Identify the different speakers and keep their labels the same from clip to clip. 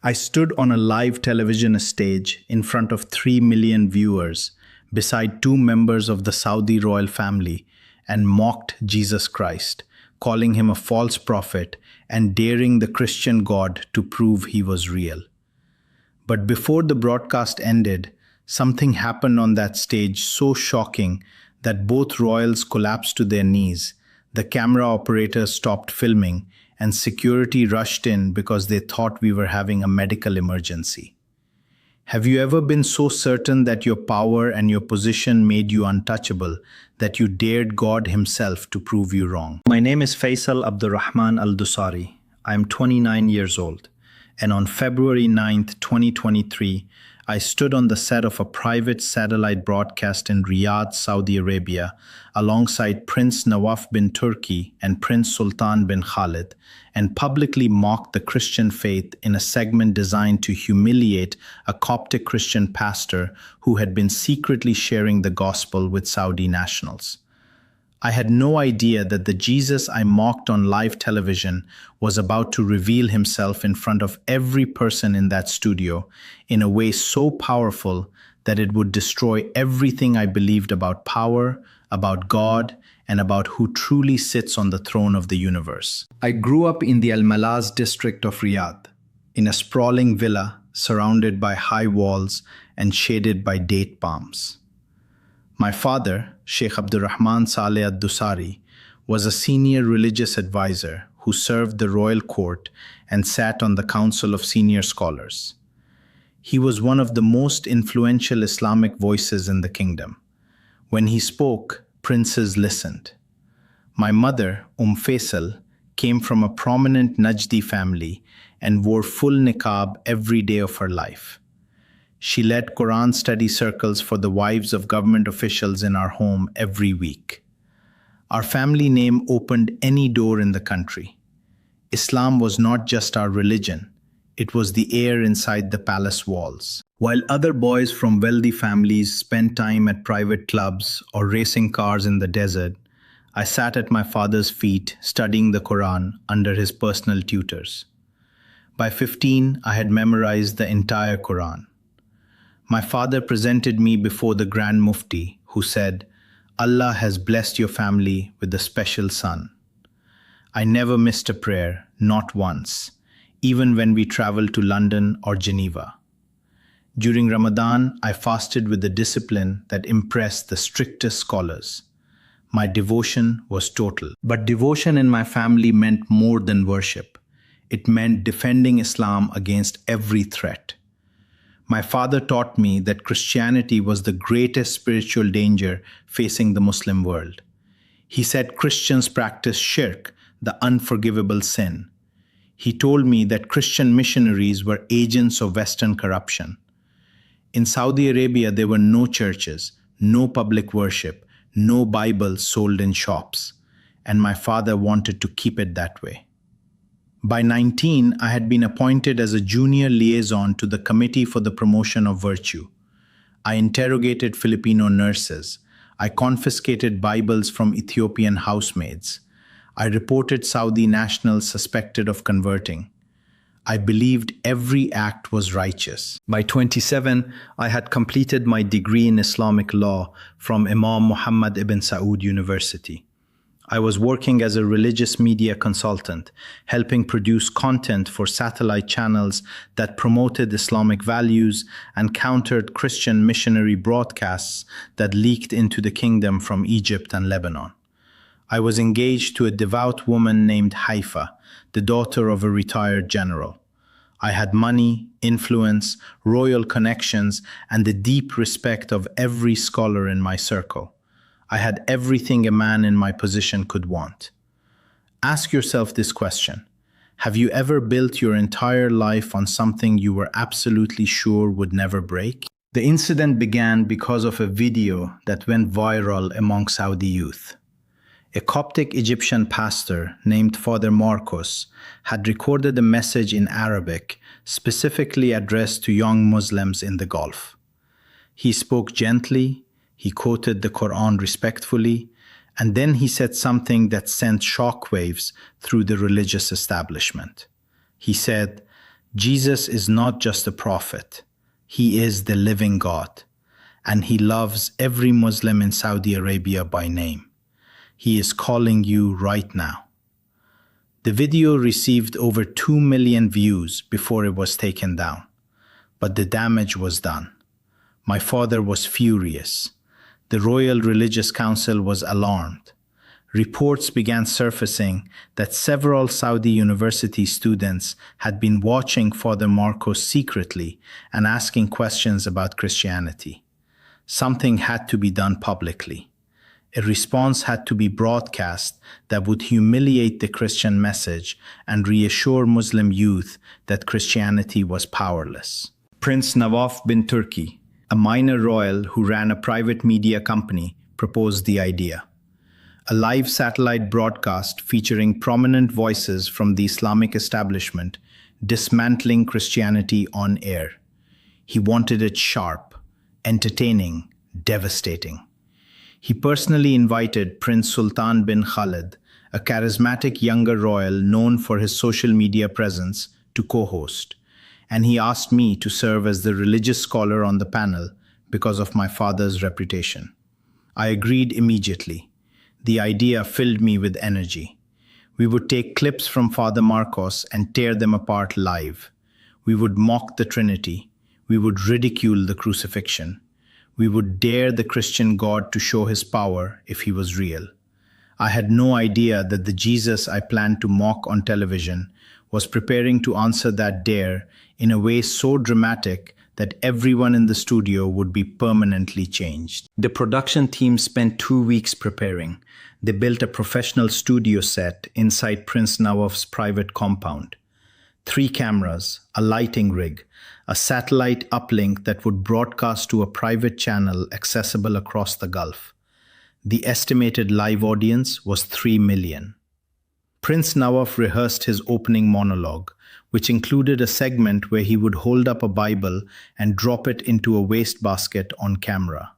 Speaker 1: I stood on a live television stage in front of 3 million viewers beside two members of the Saudi royal family and mocked Jesus Christ, calling him a false prophet and daring the Christian God to prove he was real. But before the broadcast ended, something happened on that stage so shocking that both royals collapsed to their knees, the camera operators stopped filming, and security rushed in because they thought we were having a medical emergency. Have you ever been so certain that your power and your position made you untouchable that you dared God Himself to prove you wrong? My name is Faisal Abdurrahman Al-Dusari. I am 29 years old, and on February 9th, 2023, I stood on the set of a private satellite broadcast in Riyadh, Saudi Arabia, alongside Prince Nawaf bin Turki and Prince Sultan bin Khalid, and publicly mocked the Christian faith in a segment designed to humiliate a Coptic Christian pastor who had been secretly sharing the gospel with Saudi nationals. I had no idea that the Jesus I mocked on live television was about to reveal himself in front of every person in that studio in a way so powerful that it would destroy everything I believed about power, about God, and about who truly sits on the throne of the universe. I grew up in the Al Malaz district of Riyadh, in a sprawling villa surrounded by high walls and shaded by date palms. My father, Sheikh Abdurrahman Saleh Ad-Dusari, was a senior religious advisor who served the royal court and sat on the Council of Senior Scholars. He was one of the most influential Islamic voices in the kingdom. When he spoke, princes listened. My mother, Faisal, came from a prominent Najdi family and wore full niqab every day of her life. She led Quran study circles for the wives of government officials in our home every week. Our family name opened any door in the country. Islam was not just our religion, it was the air inside the palace walls. While other boys from wealthy families spent time at private clubs or racing cars in the desert, I sat at my father's feet studying the Quran under his personal tutors. By 15, I had memorized the entire Quran. My father presented me before the Grand Mufti, who said, "Allah has blessed your family with a special son." I never missed a prayer, not once, even when we traveled to London or Geneva. During Ramadan, I fasted with a discipline that impressed the strictest scholars. My devotion was total. But devotion in my family meant more than worship. It meant defending Islam against every threat. My father taught me that Christianity was the greatest spiritual danger facing the Muslim world. He said Christians practice shirk, the unforgivable sin. He told me that Christian missionaries were agents of Western corruption. In Saudi Arabia, there were no churches, no public worship, no Bibles sold in shops, and my father wanted to keep it that way. By 19, I had been appointed as a junior liaison to the Committee for the Promotion of Virtue. I interrogated Filipino nurses. I confiscated Bibles from Ethiopian housemaids. I reported Saudi nationals suspected of converting. I believed every act was righteous. By 27, I had completed my degree in Islamic law from Imam Muhammad ibn Saud University. I was working as a religious media consultant, helping produce content for satellite channels that promoted Islamic values and countered Christian missionary broadcasts that leaked into the kingdom from Egypt and Lebanon. I was engaged to a devout woman named Haifa, the daughter of a retired general. I had money, influence, royal connections, and the deep respect of every scholar in my circle. I had everything a man in my position could want. Ask yourself this question. Have you ever built your entire life on something you were absolutely sure would never break? The incident began because of a video that went viral among Saudi youth. A Coptic Egyptian pastor named Father Marcos had recorded a message in Arabic specifically addressed to young Muslims in the Gulf. He spoke gently, he quoted the Quran respectfully, and then he said something that sent shockwaves through the religious establishment. He said, Jesus is not just a prophet, he is the living God, and he loves every Muslim in Saudi Arabia by name. He is calling you right now. The video received over 2 million views before it was taken down, but the damage was done. My father was furious. The Royal Religious Council was alarmed. Reports began surfacing that several Saudi university students had been watching Father Marcos secretly and asking questions about Christianity. Something had to be done publicly. A response had to be broadcast that would humiliate the Christian message and reassure Muslim youth that Christianity was powerless. Prince Nawaf bin Turki, a minor royal who ran a private media company, proposed the idea. A live satellite broadcast featuring prominent voices from the Islamic establishment dismantling Christianity on air. He wanted it sharp, entertaining, devastating. He personally invited Prince Sultan bin Khalid, a charismatic younger royal known for his social media presence, to co-host, and he asked me to serve as the religious scholar on the panel because of my father's reputation. I agreed immediately. The idea filled me with energy. We would take clips from Father Marcos and tear them apart live. We would mock the Trinity. We would ridicule the crucifixion. We would dare the Christian God to show his power if he was real. I had no idea that the Jesus I planned to mock on television was preparing to answer that dare in a way so dramatic that everyone in the studio would be permanently changed. The production team spent 2 weeks preparing. They built a professional studio set inside Prince Nawaf's private compound. 3 cameras, a lighting rig, a satellite uplink that would broadcast to a private channel accessible across the Gulf. The estimated live audience was 3 million. Prince Nawaf rehearsed his opening monologue, which included a segment where he would hold up a Bible and drop it into a wastebasket on camera.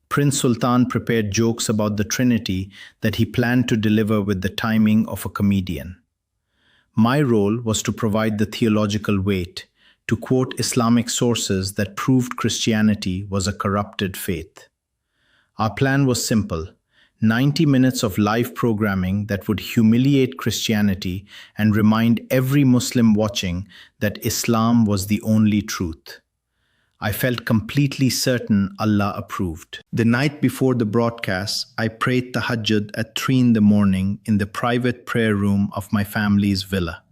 Speaker 1: Prince Sultan prepared jokes about the Trinity that he planned to deliver with the timing of a comedian. My role was to provide the theological weight, to quote Islamic sources that proved Christianity was a corrupted faith. Our plan was simple: 90 minutes of live programming that would humiliate Christianity and remind every Muslim watching that Islam was the only truth. I felt completely certain Allah approved. The night before the broadcast, I prayed Tahajjud at 3 in the morning in the private prayer room of my family's villa.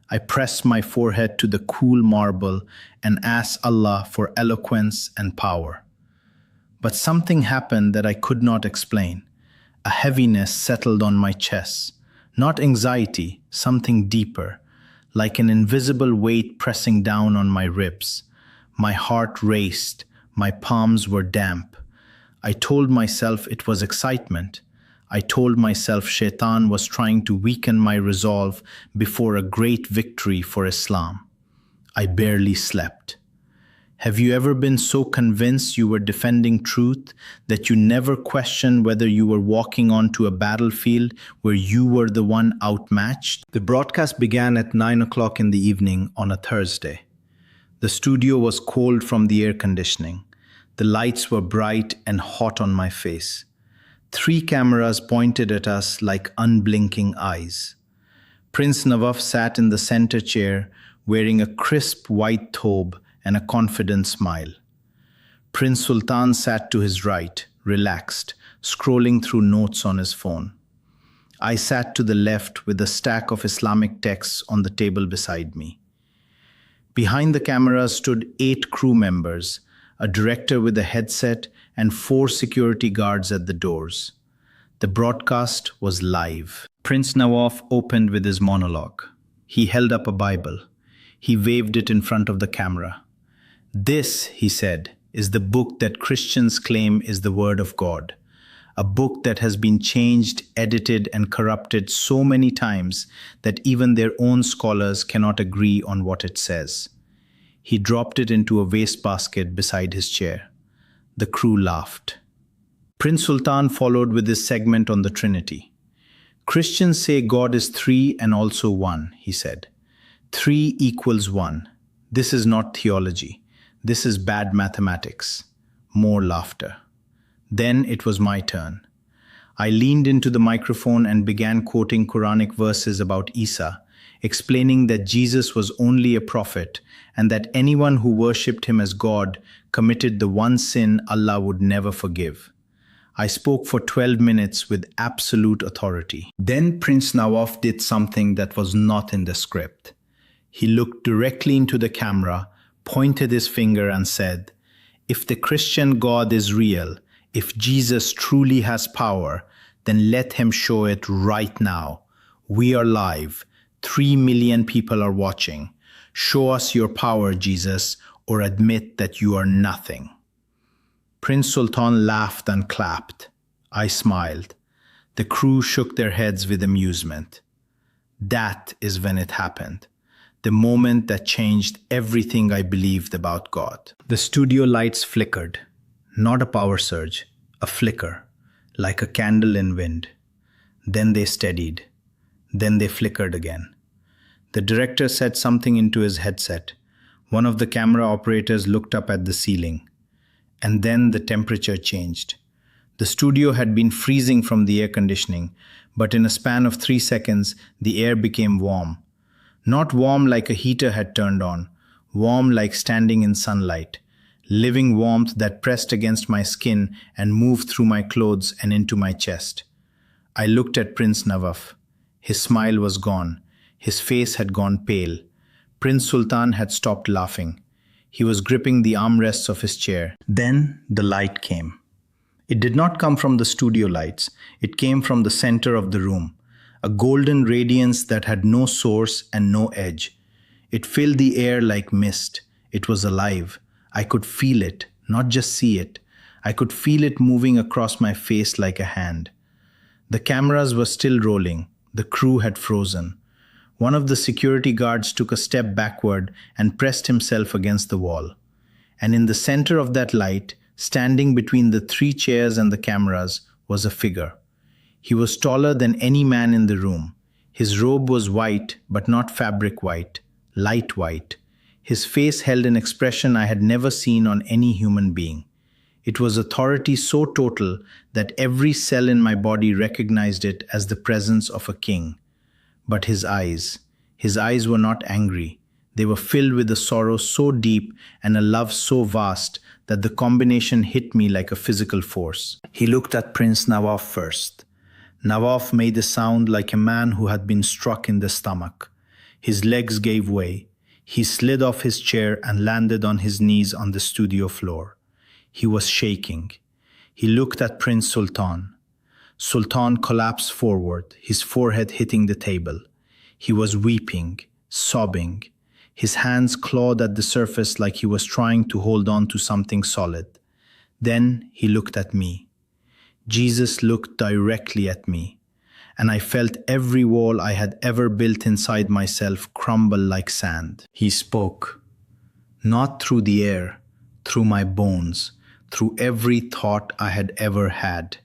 Speaker 1: I pressed my forehead to the cool marble and asked Allah for eloquence and power. But something happened that I could not explain. A heaviness settled on my chest, not anxiety, something deeper, like an invisible weight pressing down on my ribs. My heart raced, my palms were damp. I told myself it was excitement. I told myself Shaitan was trying to weaken my resolve before a great victory for Islam. I barely slept. Have you ever been so convinced you were defending truth that you never questioned whether you were walking onto a battlefield where you were the one outmatched? The broadcast began at 9 o'clock in the evening on a Thursday. The studio was cold from the air conditioning. The lights were bright and hot on my face. 3 cameras pointed at us like unblinking eyes. Prince Nawaf sat in the center chair wearing a crisp white thobe and a confident smile. Prince Sultan sat to his right, relaxed, scrolling through notes on his phone. I sat to the left with a stack of Islamic texts on the table beside me. Behind the camera stood 8 crew members, a director with a headset, and 4 security guards at the doors. The broadcast was live. Prince Nawaf opened with his monologue. He held up a Bible. He waved it in front of the camera. "This," he said, "is the book that Christians claim is the Word of God. A book that has been changed, edited, and corrupted so many times that even their own scholars cannot agree on what it says." He dropped it into a wastebasket beside his chair. The crew laughed. Prince Sultan followed with his segment on the Trinity. "Christians say God is 3 and also 1, he said. 3 equals 1. This is not theology. This is bad mathematics. More laughter. Then it was my turn. I leaned into the microphone and began quoting Quranic verses about Isa, explaining that Jesus was only a prophet and that anyone who worshipped him as God committed the one sin Allah would never forgive. I spoke for 12 minutes with absolute authority. Then Prince Nawaf did something that was not in the script. He looked directly into the camera, pointed his finger and said, "If the Christian God is real, if Jesus truly has power, then let him show it right now. We are live. 3 million people are watching. Show us your power, Jesus, or admit that you are nothing." Prince Sultan laughed and clapped. I smiled. The crew shook their heads with amusement. That is when it happened. The moment that changed everything I believed about God. The studio lights flickered. Not a power surge, a flicker, like a candle in wind. Then they steadied. Then they flickered again. The director said something into his headset. One of the camera operators looked up at the ceiling. And then the temperature changed. The studio had been freezing from the air conditioning, but in a span of 3 seconds, the air became warm. Not warm like a heater had turned on, warm like standing in sunlight, living warmth that pressed against my skin and moved through my clothes and into my chest. I looked at Prince Nawaf. His smile was gone. His face had gone pale. Prince Sultan had stopped laughing. He was gripping the armrests of his chair. Then the light came. It did not come from the studio lights. It came from the center of the room, a golden radiance that had no source and no edge. It filled the air like mist. It was alive. I could feel it, not just see it. I could feel it moving across my face like a hand. The cameras were still rolling. The crew had frozen. One of the security guards took a step backward and pressed himself against the wall. And in the center of that light, standing between the 3 chairs and the cameras, was a figure. He was taller than any man in the room. His robe was white, but not fabric white, light white. His face held an expression I had never seen on any human being. It was authority so total that every cell in my body recognized it as the presence of a king. But his eyes were not angry. They were filled with a sorrow so deep and a love so vast that the combination hit me like a physical force. He looked at Prince Nawaf first. Nawaf made a sound like a man who had been struck in the stomach. His legs gave way. He slid off his chair and landed on his knees on the studio floor. He was shaking. He looked at Prince Sultan. Sultan collapsed forward, his forehead hitting the table. He was weeping, sobbing. His hands clawed at the surface like he was trying to hold on to something solid. Then he looked at me. Jesus looked directly at me, and I felt every wall I had ever built inside myself crumble like sand. He spoke, not through the air, through my bones, through every thought I had ever had.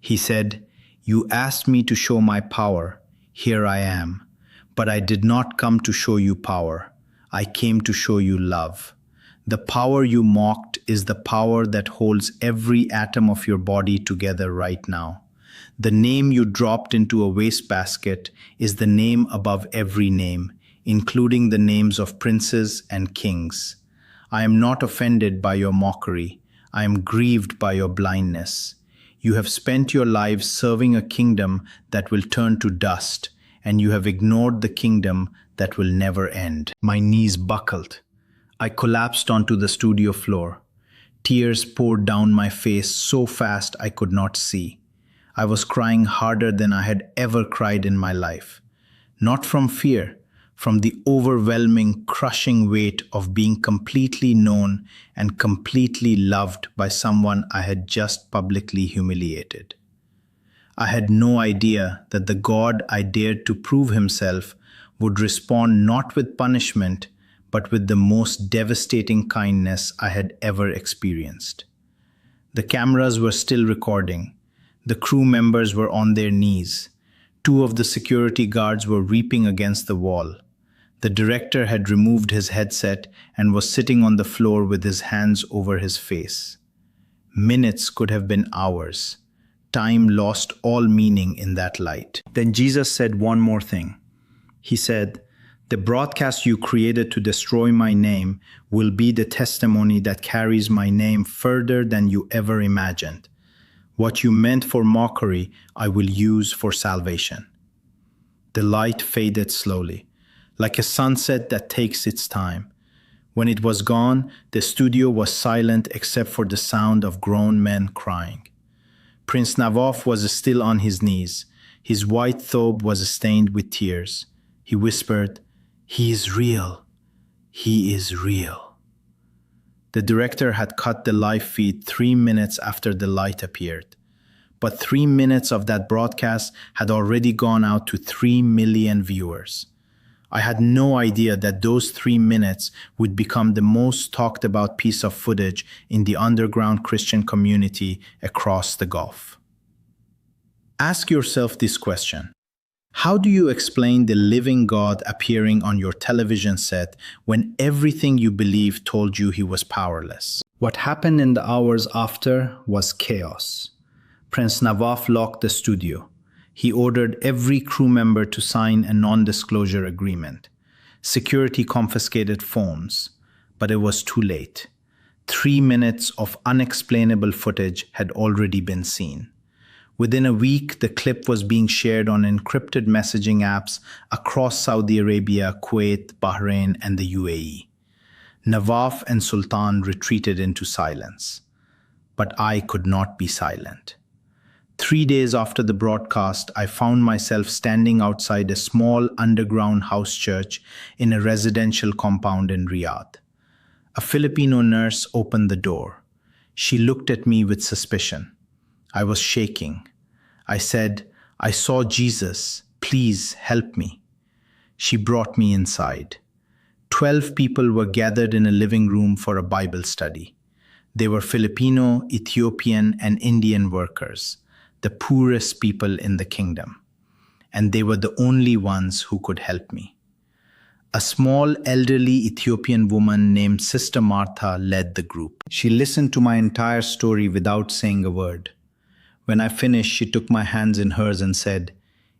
Speaker 1: He said, "You asked me to show my power. Here I am. But I did not come to show you power. I came to show you love. The power you mocked is the power that holds every atom of your body together right now. The name you dropped into a wastebasket is the name above every name, including the names of princes and kings. I am not offended by your mockery. I am grieved by your blindness. You have spent your lives serving a kingdom that will turn to dust, and you have ignored the kingdom that will never end." My knees buckled. I collapsed onto the studio floor. Tears poured down my face so fast I could not see. I was crying harder than I had ever cried in my life. Not from fear, from the overwhelming, crushing weight of being completely known and completely loved by someone I had just publicly humiliated. I had no idea that the God I dared to prove himself would respond not with punishment, but with the most devastating kindness I had ever experienced. The cameras were still recording. The crew members were on their knees. 2 of the security guards were weeping against the wall. The director had removed his headset and was sitting on the floor with his hands over his face. Minutes could have been hours. Time lost all meaning in that light. Then Jesus said one more thing. He said, "The broadcast you created to destroy my name will be the testimony that carries my name further than you ever imagined. What you meant for mockery, I will use for salvation." The light faded slowly, like a sunset that takes its time. When it was gone, the studio was silent except for the sound of grown men crying. Prince Navaf was still on his knees. His white thobe was stained with tears. He whispered, "He is real. He is real." The director had cut the live feed 3 minutes after the light appeared. But 3 minutes of that broadcast had already gone out to 3 million viewers. I had no idea that those 3 minutes would become the most talked about piece of footage in the underground Christian community across the Gulf. Ask yourself this question. How do you explain the living God appearing on your television set when everything you believed told you he was powerless? What happened in the hours after was chaos. Prince Navaf locked the studio. He ordered every crew member to sign a non-disclosure agreement. Security confiscated phones, but it was too late. 3 minutes of unexplainable footage had already been seen. Within a week, the clip was being shared on encrypted messaging apps across Saudi Arabia, Kuwait, Bahrain, and the UAE. Navaf and Sultan retreated into silence. But I could not be silent. 3 days after the broadcast, I found myself standing outside a small underground house church in a residential compound in Riyadh. A Filipino nurse opened the door. She looked at me with suspicion. I was shaking. I said, "I saw Jesus. Please help me." She brought me inside. 12 people were gathered in a living room for a Bible study. They were Filipino, Ethiopian, and Indian workers, the poorest people in the kingdom. And they were the only ones who could help me. A small elderly Ethiopian woman named Sister Martha led the group. She listened to my entire story without saying a word. When I finished, she took my hands in hers and said,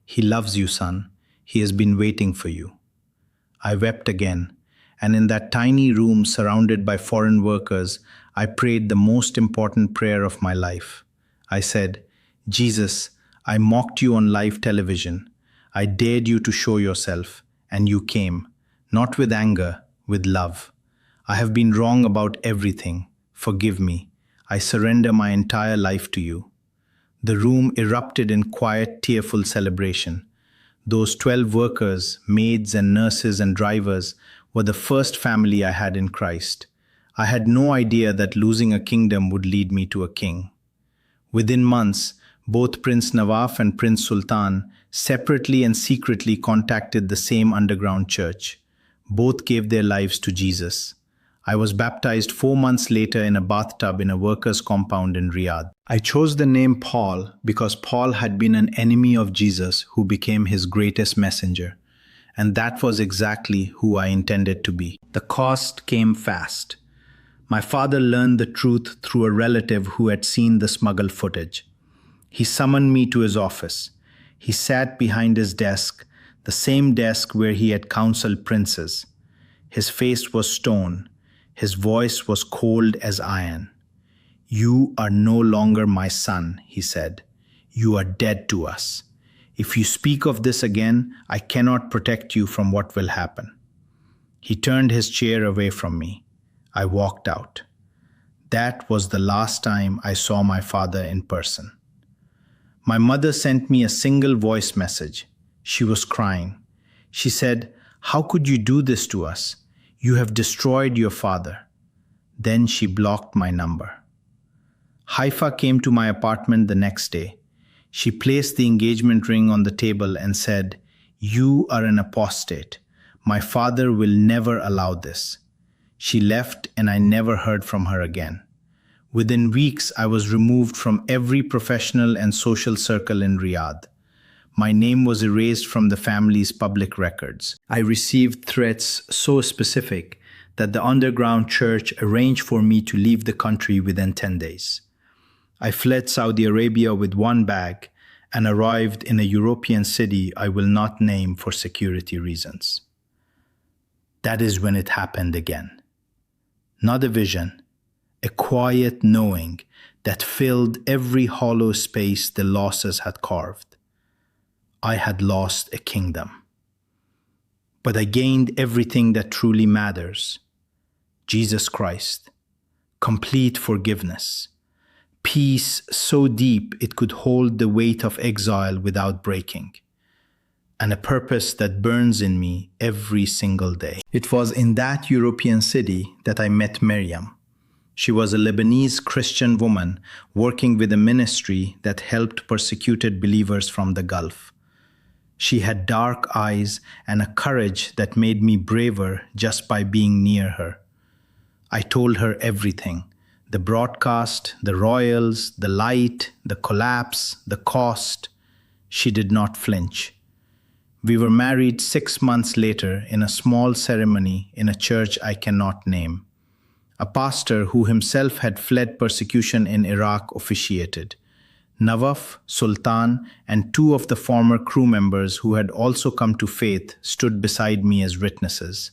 Speaker 1: "He loves you, son. He has been waiting for you." I wept again, and in that tiny room surrounded by foreign workers, I prayed the most important prayer of my life. I said, "Jesus, I mocked you on live television. I dared you to show yourself, and you came, not with anger, with love. I have been wrong about everything. Forgive me. I surrender my entire life to you." The room erupted in quiet, tearful celebration. Those 12 workers, maids and nurses and drivers, were the first family I had in Christ. I had no idea that losing a kingdom would lead me to a king. Within months, both Prince Nawaf and Prince Sultan separately and secretly contacted the same underground church. Both gave their lives to Jesus. I was baptized 4 months later in a bathtub in a workers' compound in Riyadh. I chose the name Paul because Paul had been an enemy of Jesus who became his greatest messenger. And that was exactly who I intended to be. The cost came fast. My father learned the truth through a relative who had seen the smuggled footage. He summoned me to his office. He sat behind his desk, the same desk where he had counseled princes. His face was stone. His voice was cold as iron. "You are no longer my son," he said. "You are dead to us. If you speak of this again, I cannot protect you from what will happen." He turned his chair away from me. I walked out. That was the last time I saw my father in person. My mother sent me a single voice message. She was crying. She said, "How could you do this to us? You have destroyed your father." Then she blocked my number. Haifa came to my apartment the next day. She placed the engagement ring on the table and said, "You are an apostate. My father will never allow this." She left and I never heard from her again. Within weeks, I was removed from every professional and social circle in Riyadh. My name was erased from the family's public records. I received threats so specific that the underground church arranged for me to leave the country within 10 days. I fled Saudi Arabia with one bag and arrived in a European city I will not name for security reasons. That is when it happened again. Not a vision, a quiet knowing that filled every hollow space the losses had carved. I had lost a kingdom. But I gained everything that truly matters: Jesus Christ, complete forgiveness, peace so deep it could hold the weight of exile without breaking, and a purpose that burns in me every single day. It was in that European city that I met Miriam. She was a Lebanese Christian woman working with a ministry that helped persecuted believers from the Gulf. She had dark eyes and a courage that made me braver just by being near her. I told her everything: the broadcast, the royals, the light, the collapse, the cost. She did not flinch. We were married 6 months later in a small ceremony in a church I cannot name. A pastor who himself had fled persecution in Iraq officiated. Nawaf, Sultan, and 2 of the former crew members who had also come to faith stood beside me as witnesses.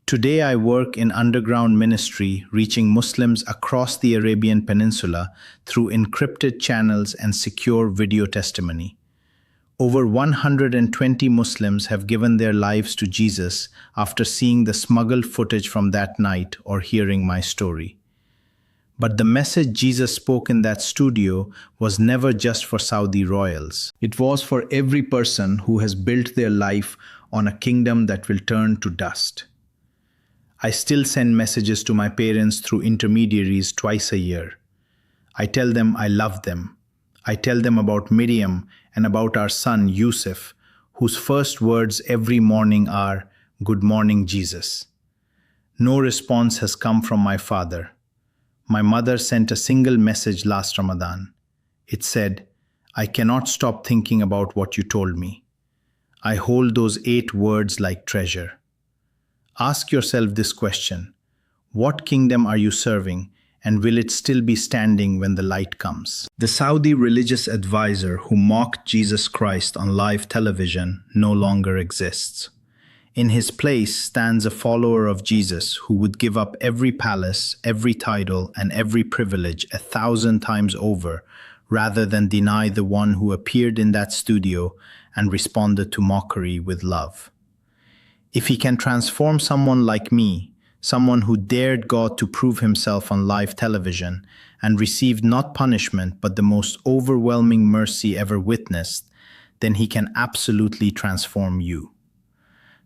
Speaker 1: Today I work in underground ministry, reaching Muslims across the Arabian Peninsula through encrypted channels and secure video testimony. Over 120 Muslims have given their lives to Jesus after seeing the smuggled footage from that night or hearing my story. But the message Jesus spoke in that studio was never just for Saudi royals. It was for every person who has built their life on a kingdom that will turn to dust. I still send messages to my parents through intermediaries twice a year. I tell them I love them. I tell them about Miriam and about our son Yusuf, whose first words every morning are, "Good morning, Jesus." No response has come from my father. My mother sent a single message last Ramadan. It said, "I cannot stop thinking about what you told me." I hold those 8 words like treasure. Ask yourself this question: what kingdom are you serving, and will it still be standing when the light comes? The Saudi religious advisor who mocked Jesus Christ on live television no longer exists. In his place stands a follower of Jesus who would give up every palace, every title, and every privilege 1,000 times over, rather than deny the one who appeared in that studio and responded to mockery with love. If he can transform someone like me, someone who dared God to prove himself on live television and received not punishment but the most overwhelming mercy ever witnessed, then he can absolutely transform you.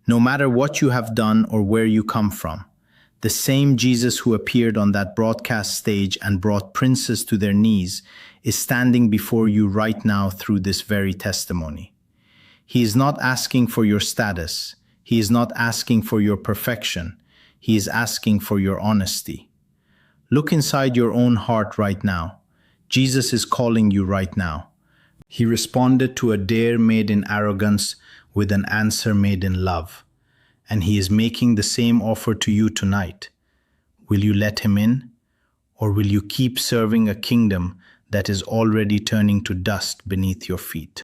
Speaker 1: No matter what you have done or where you come from, the same Jesus who appeared on that broadcast stage and brought princes to their knees is standing before you right now through this very testimony. He is not asking for your status. He is not asking for your perfection. He is asking for your honesty. Look inside your own heart right now. Jesus is calling you right now. He responded to a dare made in arrogance with an answer made in love. And he is making the same offer to you tonight. Will you let him in? Or will you keep serving a kingdom that is already turning to dust beneath your feet?